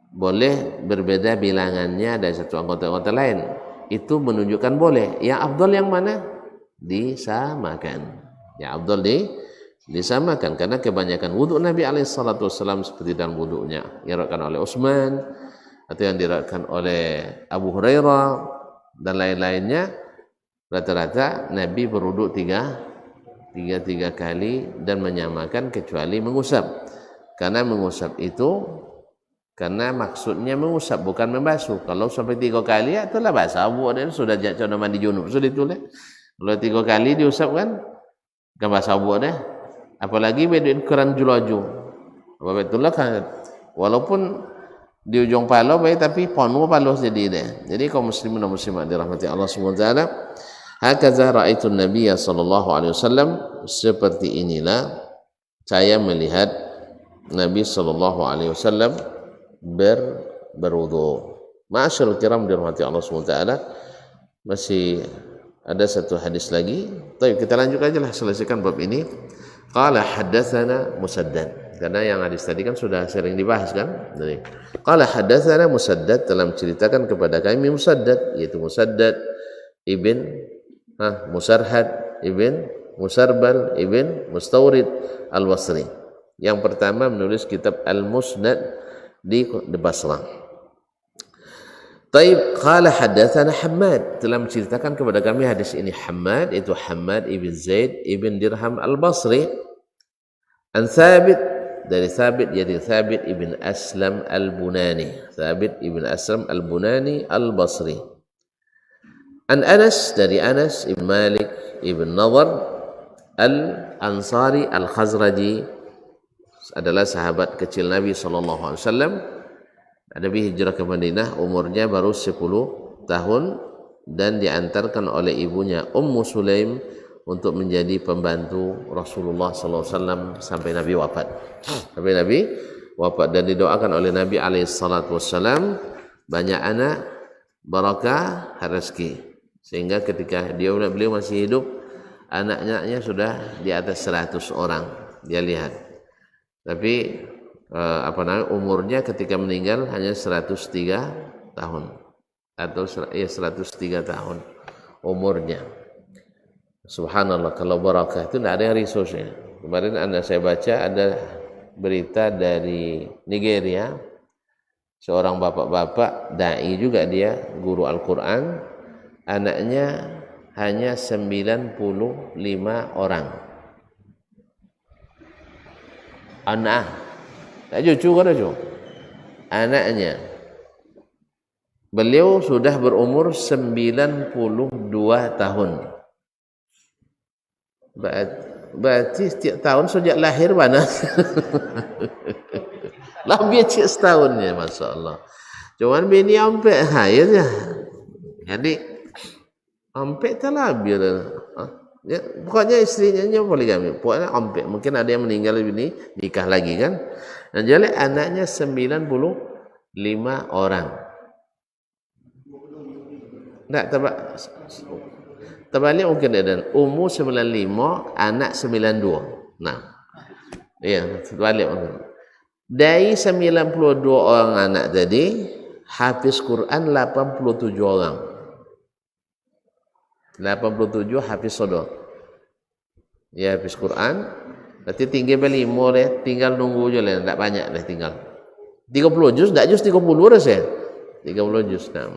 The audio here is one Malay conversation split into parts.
boleh berbeda bilangannya dari satu anggota-anggota lain. Itu menunjukkan boleh. Yang afdal yang mana? Disamakan. Yang afdal disamakan, karena kebanyakan wudhu Nabi SAW seperti dalam wudhunya yang diriwayatkan oleh Utsman atau yang diriwayatkan oleh Abu Hurairah dan lain-lainnya, rata-rata Nabi berwudhu tiga kali dan menyamakan kecuali mengusap. Karena mengusap itu karena maksudnya mengusap bukan membasuh. Kalau sampai 3 kali ya itulah basah abu dan sudah contoh mandi junub sudah ditulis. Kalau 3 kali diusap kan basah abu deh. Apalagi beduin kurang julaju. Apa betul lah kan, walaupun di ujung palo baik tapi ponu palo jadi deh. Jadi kaum muslimin dan muslimat dirahmati Allah Subhanahu wa taala, hakaza raaitu Nabiy sallallahu alaihi wasallam, seperti inilah saya melihat Nabi sallallahu alaihi wasallam berwudu. Ma'asyiral kiram dirahmati Allah Subhanahu wa taala, masih ada satu hadis lagi. Baik, kita lanjut aja lah, selesaikan bab ini. Qala haddatsana Musaddad, karena yang hadis tadi kan sudah sering dibahas kan. Jadi qala haddatsana Musaddad, telah menceritakan kepada kami Musaddad, yaitu Musaddad ibn Musarhad ibn Musarbal ibn Mustawrid al-Basri. Yang pertama menulis kitab Al-Musnad di Basrah. Taib, qala haddatsana Hammad, telah menceritakan kepada kami hadis ini Hammad, itu Hammad ibn Zaid ibn Dirham al-Basri, an Thabit, dari Thabit, jadi Thabit ibn Aslam al-Bunani, Thabit ibn Aslam al-Bunani al-Basri, an Anas, dari Anas ibn Malik ibn Nadhr al-Ansari al-Khazraji, adalah sahabat kecil Nabi sallallahu alaihi wasallam. Nabi hijrah ke Madinah, umurnya baru 10 tahun dan diantarkan oleh ibunya Ummu Sulaim untuk menjadi pembantu Rasulullah sallallahu alaihi wasallam sampai Nabi wafat. Sampai Nabi wafat, dan didoakan oleh Nabi alaihi salatu wasallam banyak anak, barakah rezeki, sehingga ketika beliau masih hidup anak-anaknya sudah di atas 100 orang dia lihat. Tapi umurnya ketika meninggal hanya 103 tahun atau 103 tahun umurnya. Subhanallah, kalau barakah itu tidak ada yang resource-nya. Kemarin saya baca ada berita dari Nigeria, seorang bapak-bapak dai juga, dia guru Al-Quran, anaknya hanya 95 orang. Tak cucu kan cucu anaknya. Beliau sudah berumur 92 tahun. Berarti setiap tahun sejak lahir mana? Lebih cik setahunnya, Masya Allah. Cuman bini ampek ya. Jadi ampek terlebih. Ya, pokoknya istrinya poligami. Pokoknya ampek. Mungkin ada yang meninggal bini, nikah lagi kan. Dan jadi anaknya 95 orang. Tak terbalik mungkin ada. Umur 95, anak 92. Nah, iya, terbalik mungkin. Dari 92 orang anak tadi, hafiz Quran 87 orang. 87 hafiz sodor. Ya, hafiz Quran. Berarti tinggal berlima deh, tinggal nunggu je lah, tak banyak deh tinggal. 30 juz, tak juz 30 dah saya. 30 juz. Nah.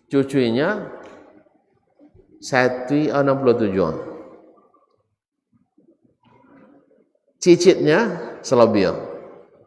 Cucunya 167. Cicitnya selebih.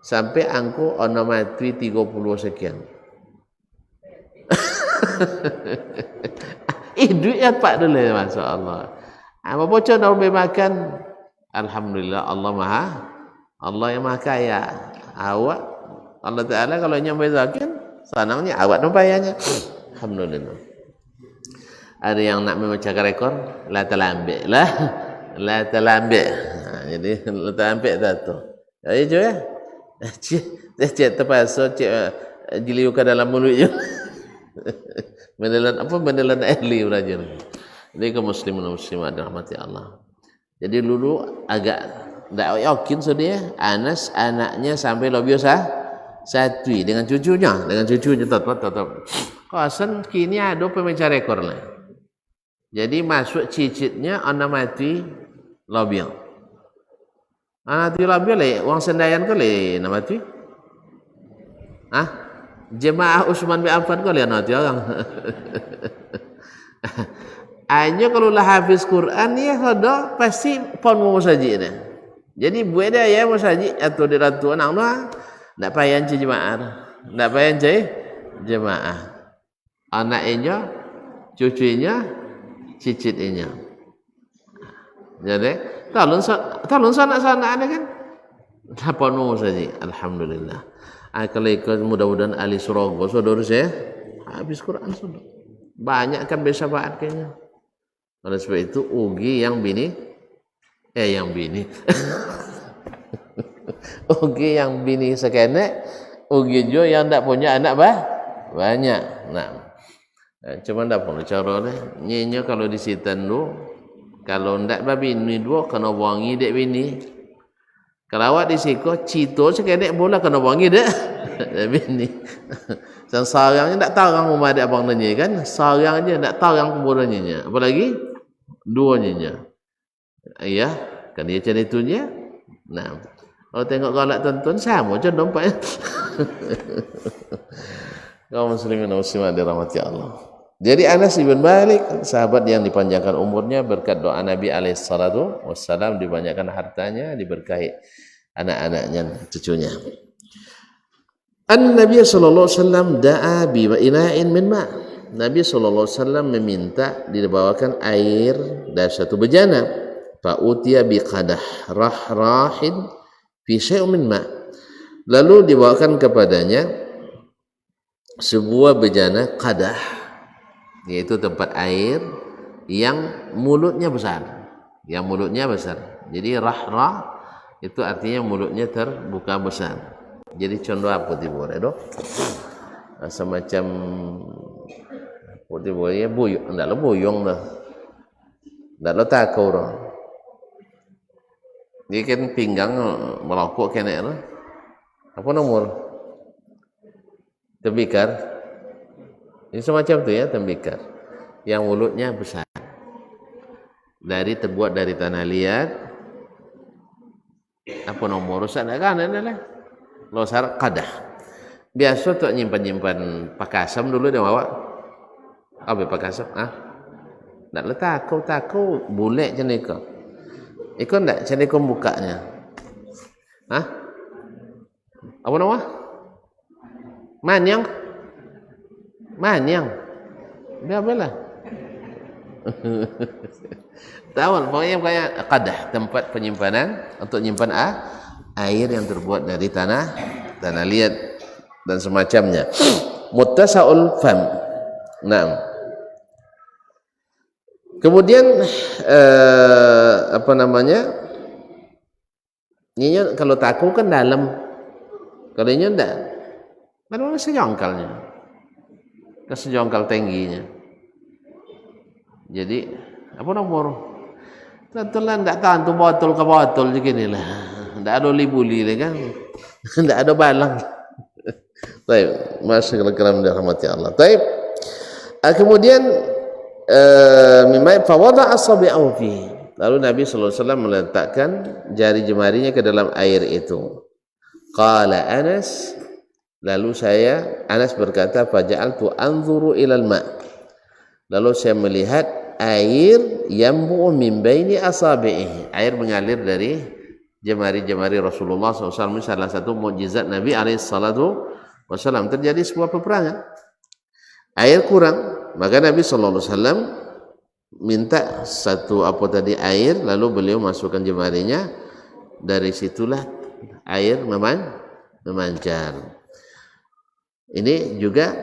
Sampai angku ana mati 30 sekian. Duit apa dulu ya, Masya Allah. Apa bocor dah boleh makan, alhamdulillah, Allah yang maha kaya. Awak Allah Ta'ala kalau nyampai zakat senangnya awak numpayanya, alhamdulillah. Ada yang nak memecahkan rekor, la terlambat. Jadi la terlambat tu. Jadi jo ya. Cik terpaksa diliukan dalam mulut je. Menelan ahli belajar. Jadi kaum muslimin dan muslimat dirahmati Allah. Jadi dulu agak ndak yakin sudah Anas anaknya sampai lebih satu dengan cucunya tetap. Kawasan kini ada pemecah rekor lah. Jadi masuk cicitnya anak mati lebih. Anak mati lebih le, uang sendayan ke le anak mati. Jemaah Utsman bin Affan ke le anak mati orang. Hanya kalau lah hafiz Quran ya ada pasti pon mau saji dah. Jadi buat dia ya mau saji atau di ratu anak lah, tak payah jemaah, anaknya, cucunya, cicitnya. Jadi talun sana ada kan? Tak pon mau saji, alhamdulillah. Kalau ikut mudah-mudahan ahli surga, saudara saya habis Quran sudah. Banyak kan bersahabat kayaknya. Oleh sebab itu ugi yang bini ugi yang bini sekene, ugi jo yang tak punya anak banyak. Nah, cuma tak perlu cara deh. Nyenyo kalau di sitan tu, kalau ndak bini dua kena wangi dek bini. Kalau awak di siko cito sekene bola kena wangi dek bini. Dan sarangnya tak tahu orang rumah ada abang nanya kan, sarang aja tak tahu orang kuburannya. Apalagi duanya. Iya, kan dia macam itunya. Nah, kalau tengok galak tonton sama macam dompet. Kaum muslimin dan muslimat dirahmati Allah. Jadi Anas bin Malik, sahabat yang dipanjangkan umurnya berkat doa Nabi alaihissalatu wassalam, dibanyakan hartanya, diberkahi anak-anaknya, cucunya. An-Nabi sallallahu alaihi wasallam da'a bi ina'in min ma'. Nabi sallallahu alaihi wasallam meminta dibawakan air dari satu bejana. Fa utiya bi qadah rahin fi syai'in min ma'. Lalu dibawakan kepadanya sebuah bejana qadah, yaitu tempat air yang mulutnya besar. Jadi rah itu artinya mulutnya terbuka besar. Jadi contoh apa tiba ada semacam tiba ya buyung, enggak lo buyung dah, enggak lo takau dah. Dia kan pinggang melokok kena lah. Apa nomor? Tembikar. Ini semacam tu ya, tembikar. Yang mulutnya besar. Terbuat dari tanah liat. Apa nomor? Rusak nak kan adalah losar qadah. Biasa tu nyimpan pakasam dulu dia bawa. Apa pakasam? Tak letak takau bulat macam ni kau. Ikon tak macam ni kau bukanya. Apa nama? Manyang. Biar belah. Tahu pokoknya qadah, tempat penyimpanan untuk menyimpan air yang terbuat dari tanah liat dan semacamnya. Muttasaul fam. Nah. Kemudian apa namanya? Ini kalau takut kan dalam. Kalau ini enggak. Mana sejongkalnya. Sejongkal tingginya. Jadi apa nomor? Tentulah enggak tahu botol ke botol beginilah. Tidak ada libuli kan, tidak ada balang. Baik, masuk ke dalam rahmati Allah. Baik. Kemudian mimma fawada asabi'ahu fi. Lalu Nabi sallallahu alaihi wasallam meletakkan jari jemarinya ke dalam air itu. Qala Anas, lalu Anas berkata, faja'altu anzuru ilal ma'. Lalu saya melihat air yambu min baini asabi'ihi. Air mengalir dari jemari-jemari Rasulullah SAW. Salah satu mukjizat Nabi SAW. Terjadi sebuah peperangan, air kurang, maka Nabi SAW minta satu air, lalu beliau masukkan jemarinya, dari situlah air memancar. Ini juga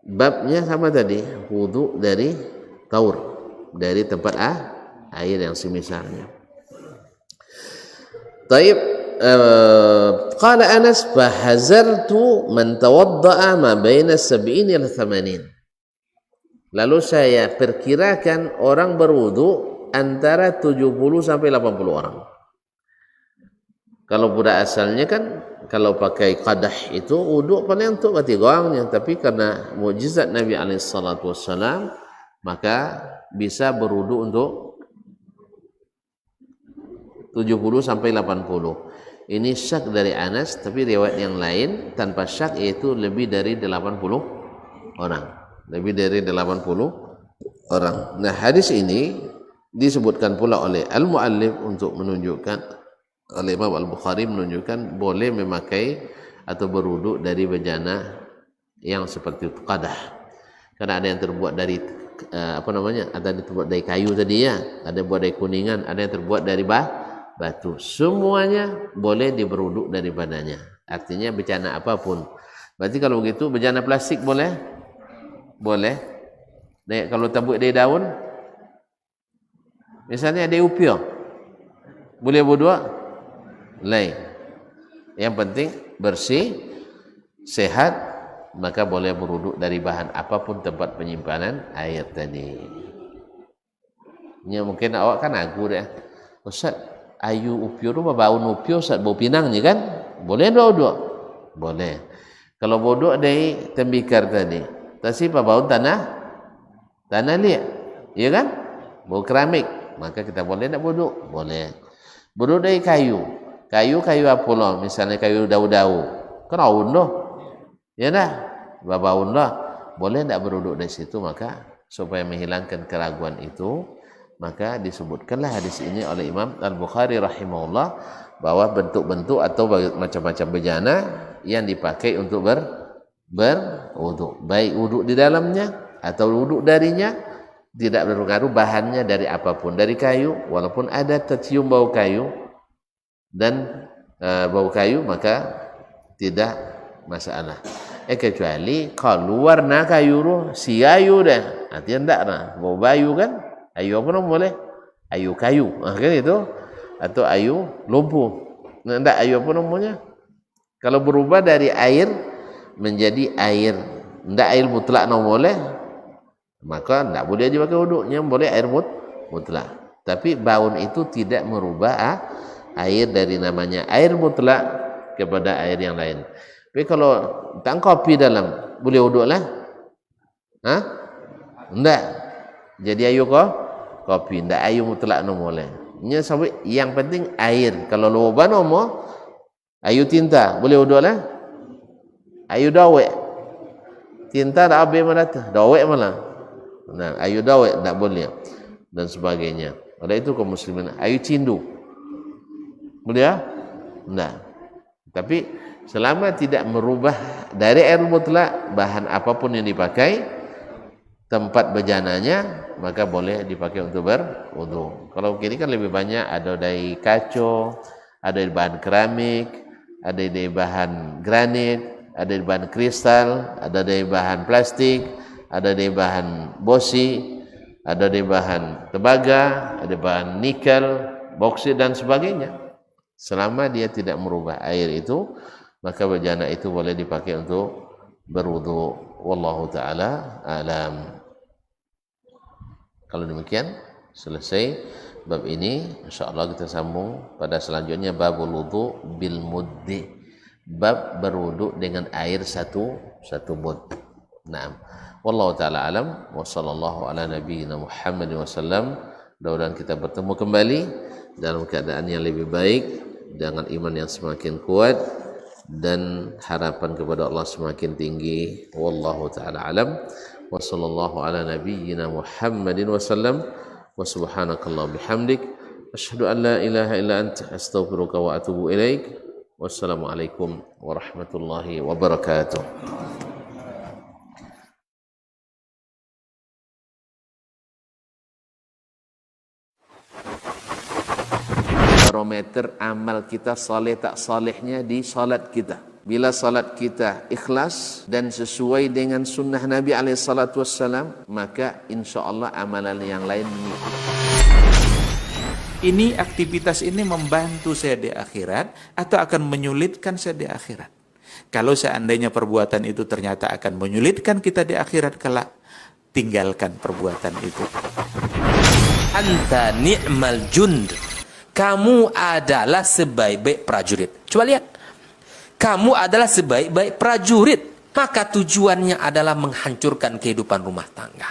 babnya sama tadi, wudu dari taur, dari tempat air yang semisalnya. Taib, qala Anas fahazartu man tawadda'a ma baina 70 ila 80. Lalu saya perkirakan orang berwudu antara 70 sampai 80 orang. Kalau budak asalnya kan kalau pakai qadah itu wuduk paling untuk bati gorangnya, tapi karena mukjizat Nabi SAW maka bisa berwuduk untuk 70 sampai 80. Ini syak dari Anas, tapi riwayat yang lain tanpa syak yaitu lebih dari 80 orang. Lebih dari 80 orang. Nah, hadis ini disebutkan pula oleh al-muallif untuk menunjukkan, oleh Imam Al-Bukhari menunjukkan boleh memakai atau berwuduk dari bejana yang seperti itu, qadah. Karena ada yang terbuat dari ada yang terbuat dari kayu tadi ya, ada yang terbuat dari kuningan, ada yang terbuat dari batu. Semuanya boleh diberwuduk daripadanya. Artinya bejana apapun. Berarti kalau begitu bejana plastik boleh? Boleh. Dan kalau terbuat dari daun, misalnya ada upiah, boleh berwuduk? Lain. Yang penting bersih, sehat, maka boleh berwuduk dari bahan apapun tempat penyimpanan air tadi. Ya mungkin awak kan agu dah. Ustaz, ayu upio tu bau upio Ustaz, bau pinang ni kan? Boleh berwuduk? Boleh. Kalau berwuduk dari tembikar tadi, tapi bau tanah liat. Ya kan? Bau keramik, maka kita boleh nak berwuduk? Boleh. Berwuduk dari kayu. Kayu apa lah? Misalnya kayu daun-daun. Kan daun dah. Ya dah. Babaun lah. Boleh tak berwuduk dari situ, maka supaya menghilangkan keraguan itu, maka disebutkanlah hadis ini oleh Imam Al-Bukhari rahimahullah bahwa bentuk-bentuk atau macam-macam bejana yang dipakai untuk berwuduk. Baik wuduk di dalamnya atau wuduk darinya, tidak berpengaruh bahannya dari apapun. Dari kayu, walaupun ada tercium bau kayu, dan bau kayu, maka tidak masalah. Kecuali kalau warna kayu tu si ayu dah, artinya tak lah. Bau bayu kan, ayu apa nama boleh? Ayu kayu, kan itu, atau ayu lumpuh. Tak ayu apa namanya? Kalau berubah dari air menjadi air, tak air mutlak nama boleh, maka tak boleh dipakai wuduknya, boleh air mutlak. Tapi bau itu tidak merubah air dari namanya air mutlak kepada air yang lain. Tapi kalau tak kopi dalam, boleh wuduk lah? Tak. Jadi ayu kopi, tak ayu mutlak no boleh. Yang penting air. Kalau loba nomo, ayu tinta, boleh wuduk lah? Ayu dawek. Tinta tak habis malah tu, dawek malah. Nah, ayu dawek tak boleh. Dan sebagainya. Oleh itu kaum muslimin, ayu cindu. Boleh ya? Nah, tapi selama tidak merubah dari air mutlak bahan apapun yang dipakai, tempat bejananya, maka boleh dipakai untuk berwuduk. Kalau kini kan lebih banyak, ada dari kaca, ada dari bahan keramik, ada dari bahan granit, ada dari bahan kristal, ada dari bahan plastik, ada dari bahan bosi, ada dari bahan tembaga, ada bahan nikel, boksit dan sebagainya. Selama dia tidak merubah air itu, maka bejana itu boleh dipakai untuk berwuduk. Wallahu ta'ala alam. Kalau demikian, selesai bab ini. InsyaAllah kita sambung pada selanjutnya, babul wudu bil muddi. Bab berwuduk dengan air satu mud. Naam. Wallahu ta'ala alam. Wa sallallahu ala nabiyyina Muhammad wa sallam. Mudah-mudahan kita bertemu kembali dalam keadaan yang lebih baik, dengan iman yang semakin kuat dan harapan kepada Allah semakin tinggi. Wallahu ta'ala alam. Wa sallallahu ala nabiyyina Muhammadin wa sallam. Wa subhanakallah bihamdik, asyhadu an la ilaha illa anta, astaghfiruka wa atubu ilaik. Wassalamualaikum warahmatullahi wabarakatuh. Barometer amal kita saleh tak salehnya di salat kita. Bila salat kita ikhlas dan sesuai dengan sunnah Nabi SAW, maka insyaAllah amalan yang lain mengikuti. Ini aktivitas ini membantu saya di akhirat atau akan menyulitkan saya di akhirat? Kalau seandainya perbuatan itu ternyata akan menyulitkan kita di akhirat kelak, tinggalkan perbuatan itu. Anta ni'mal jund. kamu adalah sebaik-baik prajurit. Coba lihat. Kamu adalah sebaik-baik prajurit. Maka tujuannya adalah menghancurkan kehidupan rumah tangga.